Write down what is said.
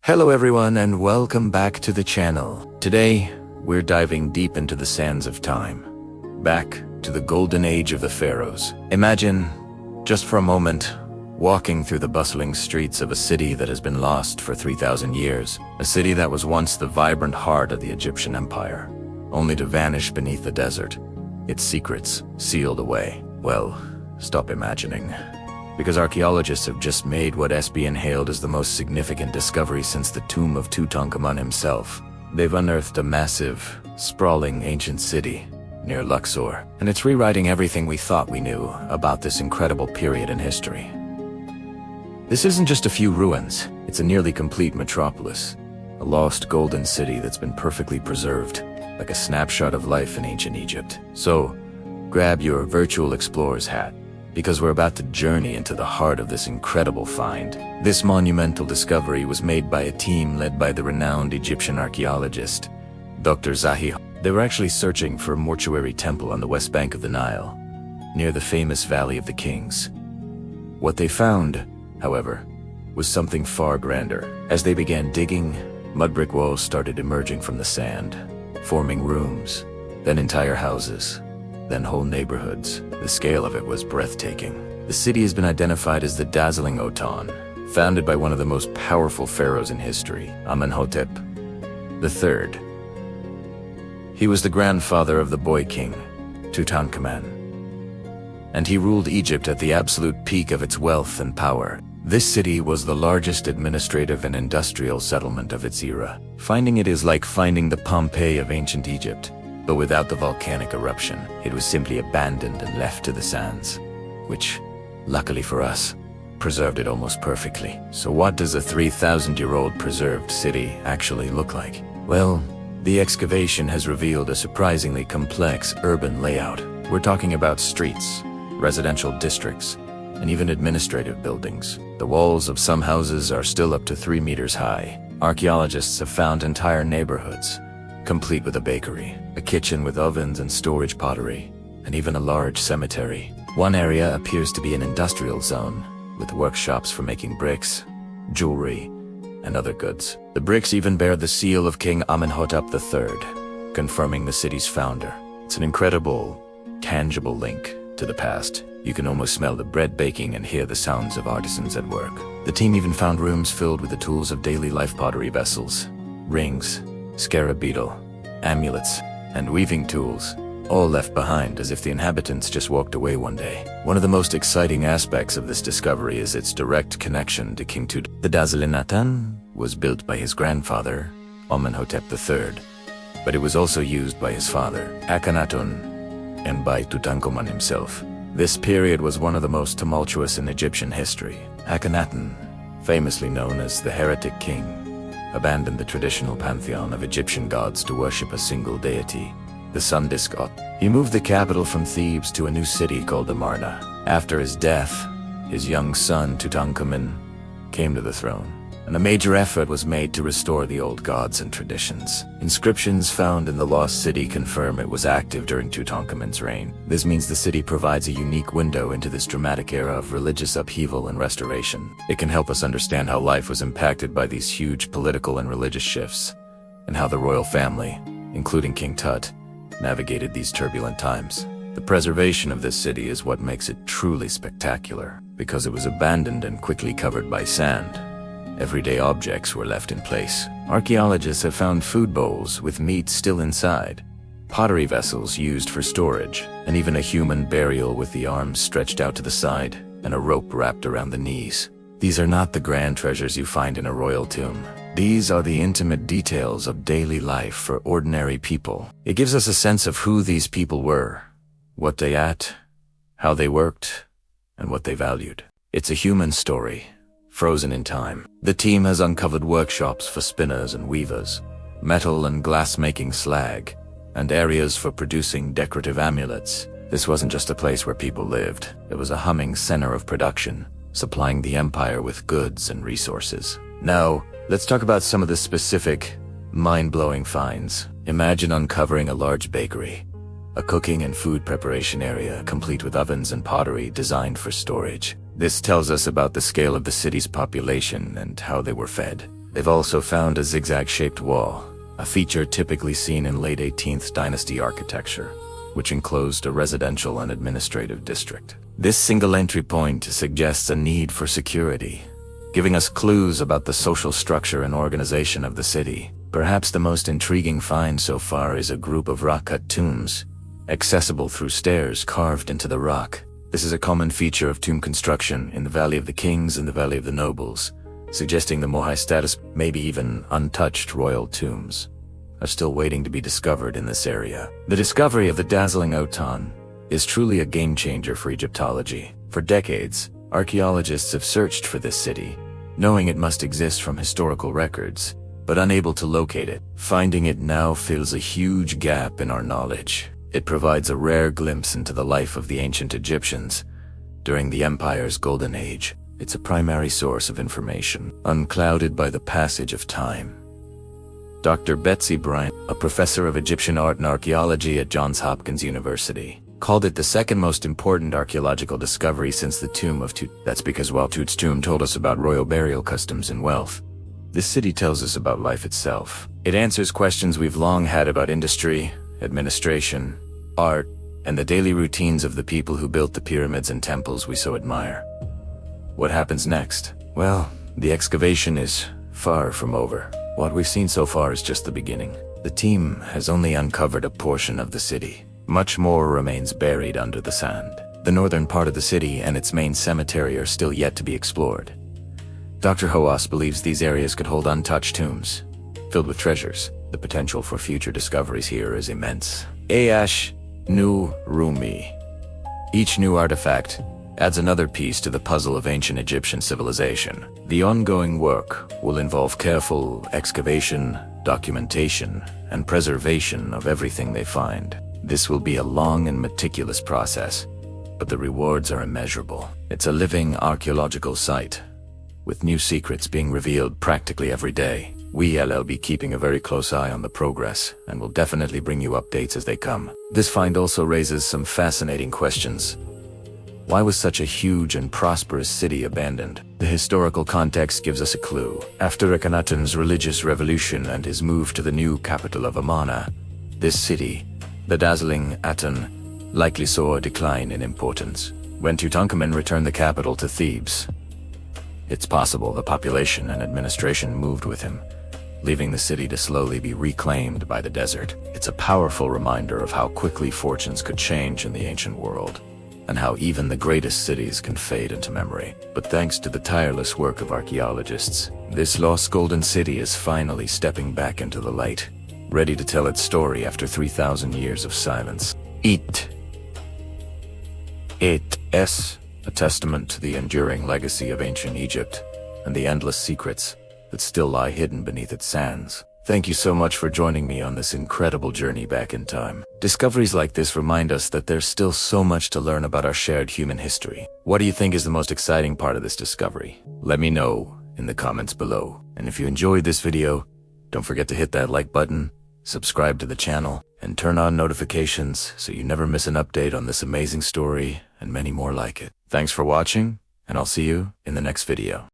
Hello everyone and welcome back to the channel. Today, we're diving deep into the sands of time. Back to the golden age of the pharaohs. Imagine, just for a moment, walking through the bustling streets of a city that has been lost for 3,000 years. A city that was once the vibrant heart of the Egyptian empire, only to vanish beneath the desert, its secrets sealed away. Well, stop imagining. Because archaeologists have just made what has been hailed as the most significant discovery since the tomb of Tutankhamun himself. They've unearthed a massive, sprawling ancient city near Luxor, and it's rewriting everything we thought we knew about this incredible period in history. This isn't just a few ruins, it's a nearly complete metropolis, a lost golden city that's been perfectly preserved, like a snapshot of life in ancient Egypt. So, grab your virtual explorer's hat, because we're about to journey into the heart of this incredible find. This monumental discovery was made by a team led by the renowned Egyptian archaeologist, Dr. Zahi. They were actually searching for a mortuary temple on the west bank of the Nile, near the famous Valley of the Kings. What they found, however, was something far grander. As they began digging, mud brick walls started emerging from the sand, forming rooms, then entire houses, then whole neighborhoods. The scale of it was breathtaking. The city has been identified as the dazzling Otan, founded by one of the most powerful pharaohs in history, Amenhotep III. He was the grandfather of the boy king, Tutankhamun, and he ruled Egypt at the absolute peak of its wealth and power. This city was the largest administrative and industrial settlement of its era. Finding it is like finding the Pompeii of ancient Egypt, but without the volcanic eruption. It was simply abandoned and left to the sands, which, luckily for us, preserved it almost perfectly. So what does a 3,000-year-old preserved city actually look like? Well, the excavation has revealed a surprisingly complex urban layout. We're talking about streets, residential districts, and even administrative buildings. The walls of some houses are still up to 3 meters high. Archaeologists have found entire neighborhoods, complete with a bakery, a kitchen with ovens and storage pottery, and even a large cemetery. One area appears to be an industrial zone, with workshops for making bricks, jewelry, and other goods. The bricks even bear the seal of King Amenhotep III, confirming the city's founder. It's an incredible, tangible link to the past. You can almost smell the bread baking and hear the sounds of artisans at work. The team even found rooms filled with the tools of daily life pottery vessels, rings, scarab beetle, amulets, and weaving tools, all left behind as if the inhabitants just walked away one day. One of the most exciting aspects of this discovery is its direct connection to King Tut. The Dazzlinatan was built by his grandfather, Amenhotep III, but it was also used by his father, Akhenaten, and by Tutankhamun himself. This period was one of the most tumultuous in Egyptian history. Akhenaten, famously known as the heretic king, abandoned the traditional pantheon of Egyptian gods to worship a single deity, the sun disk god. He moved the capital from Thebes to a new city called Amarna. After his death, his young son Tutankhamun came to the throne, and a major effort was made to restore the old gods and traditions. Inscriptions found in the lost city confirm it was active during Tutankhamun's reign. This means the city provides a unique window into this dramatic era of religious upheaval and restoration. It can help us understand how life was impacted by these huge political and religious shifts, and how the royal family, including King Tut, navigated these turbulent times. The preservation of this city is what makes it truly spectacular, because it was abandoned and quickly covered by sand. Everyday objects were left in place. Archaeologists have found food bowls with meat still inside, pottery vessels used for storage, and even a human burial with the arms stretched out to the side and a rope wrapped around the knees. These are not the grand treasures you find in a royal tomb. These are the intimate details of daily life for ordinary people. It gives us a sense of who these people were, what they ate, how they worked, and what they valued. It's a human story, frozen in time. The team has uncovered workshops for spinners and weavers, metal and glass-making slag, and areas for producing decorative amulets. This wasn't just a place where people lived. It was a humming center of production, supplying the empire with goods and resources. Now, let's talk about some of the specific, mind-blowing finds. Imagine uncovering a large bakery, a cooking and food preparation area complete with ovens and pottery designed for storage. This tells us about the scale of the city's population and how they were fed. They've also found a zigzag-shaped wall, a feature typically seen in late 18th dynasty architecture, which enclosed a residential and administrative district. This single entry point suggests a need for security, giving us clues about the social structure and organization of the city. Perhaps the most intriguing find so far is a group of rock-cut tombs, accessible through stairs carved into the rock. This is a common feature of tomb construction in the Valley of the Kings and the Valley of the Nobles, suggesting the more high status, maybe even untouched royal tombs, are still waiting to be discovered in this area. The discovery of the dazzling Otan is truly a game-changer for Egyptology. For decades, archaeologists have searched for this city, knowing it must exist from historical records, but unable to locate it. Finding it now fills a huge gap in our knowledge. It provides a rare glimpse into the life of the ancient Egyptians during the empire's golden age. It's a primary source of information, unclouded by the passage of time. Dr. Betsy Bryant, a professor of Egyptian art and archaeology at Johns Hopkins University, called it the second most important archaeological discovery since the tomb of Tut. That's because while Tut's tomb told us about royal burial customs and wealth, this city tells us about life itself. It answers questions we've long had about industry, administration, art, and the daily routines of the people who built the pyramids and temples we so admire. What happens next? Well, the excavation is far from over. What we've seen so far is just the beginning. The team has only uncovered a portion of the city. Much more remains buried under the sand. The northern part of the city and its main cemetery are still yet to be explored. Dr. Hawass believes these areas could hold untouched tombs, filled with treasures. The potential for future discoveries here is immense. Ayash Nu Rumi. Each new artifact adds another piece to the puzzle of ancient Egyptian civilization. The ongoing work will involve careful excavation, documentation, and preservation of everything they find. This will be a long and meticulous process, but the rewards are immeasurable. It's a living archaeological site, with new secrets being revealed practically every day. We'll be keeping a very close eye on the progress, and will definitely bring you updates as they come. This find also raises some fascinating questions. Why was such a huge and prosperous city abandoned? The historical context gives us a clue. After Akhenaten's religious revolution and his move to the new capital of Amarna, this city, the dazzling Aten, likely saw a decline in importance. When Tutankhamun returned the capital to Thebes, it's possible the population and administration moved with him, leaving the city to slowly be reclaimed by the desert. It's a powerful reminder of how quickly fortunes could change in the ancient world, and how even the greatest cities can fade into memory. But thanks to the tireless work of archaeologists, this lost golden city is finally stepping back into the light, ready to tell its story after 3,000 years of silence. It is a testament to the enduring legacy of ancient Egypt and the endless secrets that still lie hidden beneath its sands. Thank you so much for joining me on this incredible journey back in time. Discoveries like this remind us that there's still so much to learn about our shared human history. What do you think is the most exciting part of this discovery? Let me know in the comments below. And if you enjoyed this video, don't forget to hit that like button, subscribe to the channel, and turn on notifications so you never miss an update on this amazing story and many more like it. Thanks for watching, and I'll see you in the next video.